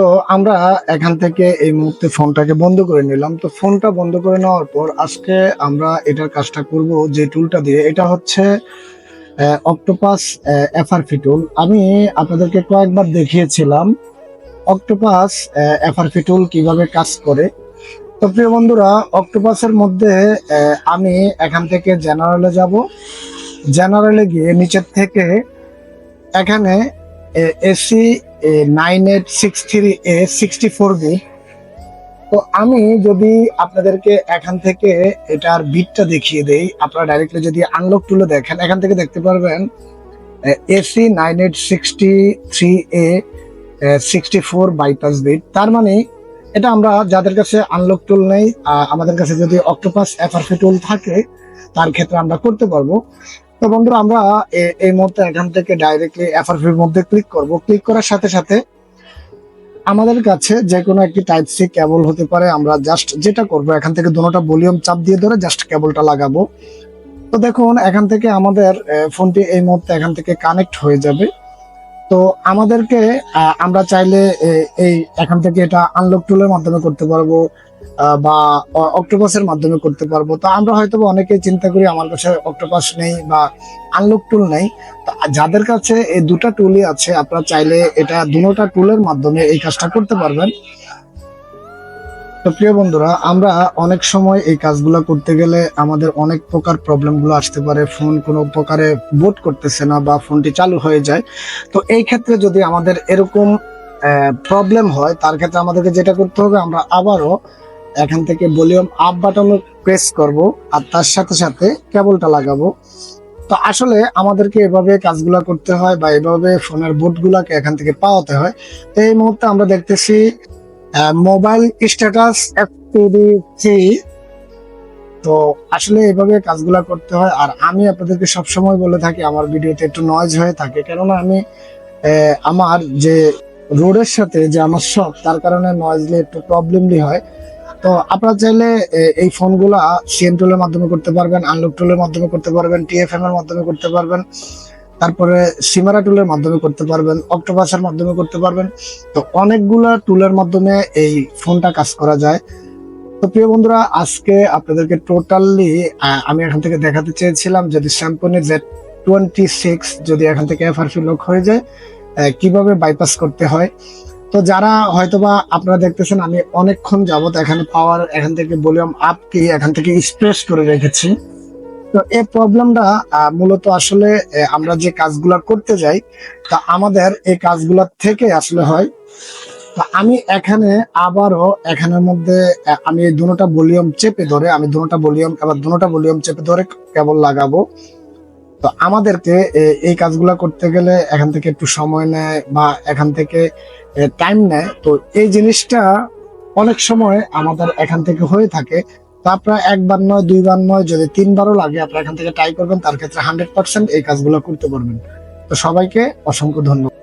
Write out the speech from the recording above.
তো আমরা এখান থেকে এই মুহূর্তে ফোনটাকে বন্ধ করে নিলাম। তো ফোনটা বন্ধ করে নেওয়ার পর আজকে আমরা এটার কাজটা করব যে টুলটা দিয়ে। এটা হচ্ছে অক্টোপাস এফআরপি টুল। আমি আপনাদেরকে কয়েকবার দেখিয়েছিলাম অক্টোপাস এফআরপি টুল কিভাবে কাজ করে। তো প্রিয় বন্ধুরা, অক্টোপাসের মধ্যে আমি এখান থেকে জেনারেলে যাব। জেনারেলে গিয়ে নিচের থেকে এখানে এসি 9863A64 বিট। তো আমি যদি আপনাদেরকে এখান থেকে এটার বিটটা দেখিয়ে দেই, আপনারা ডাইরেক্টলি যদি আনলক টুলে দেখেন এখান থেকে দেখতে পারবেন এসি 9863A64 বাইপাস বিট। তার মানে এটা আমরা যাদের কাছে আনলক টুল নেই, আমাদের কাছে যদি অক্টোপাস এফআরপি টুল থাকে তার ক্ষেত্রে আমরা করতে পারবো। তো বন্ধুরা, আমরা এই মুহূর্তে এখান থেকে ডাইরেক্টলি এফআরপির মধ্যে ক্লিক করব। ক্লিক করার সাথে সাথে আমাদের কাছে যে কোনো একটি টাইপ সি কেবল হতে পারে। আমরা জাস্ট যেটা করব এখান থেকে দুটোটা ভলিউম চাপ দিয়ে ধরে জাস্ট কেবলটা লাগাবো। তো দেখুন এখান থেকে আমাদের ফোনটি এই মুহূর্তে এখান থেকে কানেক্ট হয়ে যাবে। তো আমাদেরকে আমরা চাইলে এই এখান থেকে এটা আনলক টুলের মাধ্যমে করতে পারবো বা অক্টোপাসের মাধ্যমে করতে পারবো। তো আমরা হয়তো অনেকেই চিন্তা করি আমার কাছে অক্টোপাস নেই বা আনলক টুল নেই। তো যাদের কাছে এই দুটা টুলই আছে আপনারা চাইলে এটা দুটোটা টুলের মাধ্যমে এই কাজটা করতে পারবেন। তো প্রিয় বন্ধুরা, আমরা অনেক সময় এই কাজগুলো করতে গেলে আমাদের অনেক প্রকার প্রবলেম গুলো আসতে পারে। ফোন কোনো প্রকারে বুট করতেছে না বা ফোনটি চালু হয়ে যায়। তো এই ক্ষেত্রে যদি আমাদের এরকম প্রবলেম হয় তার ক্ষেত্রে আমাদেরকে যেটা করতে হবে, আমরা আবারও এখান থেকে ভলিউম আপ বাটনে প্রেস করব আর তার সাথে সাথে কেবলটা লাগাবো। তো আসলে আমাদেরকে এভাবে কাজগুলা করতে হয় বা এভাবে ফোনের বুটগুলাকে এখান থেকে পাওয়াতে হয়। তো এই মুহূর্তে আমরা দেখতেছি মোবাইল স্ট্যাটাস FPD3। তো আসলে এভাবে কাজগুলা করতে হয়। আর আমি আপনাদেরকে সবসময় বলে থাকি আমার ভিডিওতে একটু নয়েজ হয়ে থাকে, কেননা আমি আমার যে রোডের সাথে যে আমার শপ তার কারণে নয়েজলি একটু প্রবলেমলি হয়। তো আপনারা চাইলে এই ফোনগুলা সিএম টুলের মাধ্যমে করতে পারবেন, আনলক টুলের মাধ্যমে করতে পারবেন, TFM এর মাধ্যমে করতে পারবেন, তারপরে সিমারা টুলের মাধ্যমে করতে পারবেন, অক্টোপাসের মাধ্যমে করতে পারবেন। তো অনেকগুলা টুলের মাধ্যমে এই ফোনটা কাজ করা যায়। তো প্রিয় বন্ধুরা, আজকে আপনাদেরকে টোটালি আমি এখান থেকে দেখাতে চেয়েছিলাম যদি স্যামসং Z26 যদি এখান থেকে এফআরপি লক হয়ে যায় কিভাবে বাইপাস করতে হয়। তো যারা হয়তোবা আপনারা দেখতেছেন আমি অনেকক্ষণ যাবত এখানে পাওয়ার এখান থেকে ভলিউম আপ কি এখান থেকে স্প্রেস করে রেখেছি। তো এই প্রবলেমটা মূলত আসলে আমরা যে কাজগুলা করতে যাই তা আমাদের এই কাজগুলা থেকে আসলে হয়। তো আমি এখানে আবারও এখানের মধ্যে আমি এই দুটোটা ভলিউম চেপে ধরে আমি দুটোটা ভলিউম চেপে ধরে কেবল লাগাবো। তো আমাদেরকে এই কাজগুলা করতে গেলে এখান থেকে একটু সময় নেয় বা এখান থেকে টাইম নেয়। তো এই জিনিসটা অনেক সময় আমাদের এখান থেকে হয়ে থাকে। তো আপনারা একবার নয়, দুইবার নয়, যদি তিনবারও লাগে আপনারা এখান থেকে ট্রাই করবেন, তার ক্ষেত্রে 100% এই কাজগুলো করতে পারবেন। তো সবাইকে অসংখ্য ধন্যবাদ।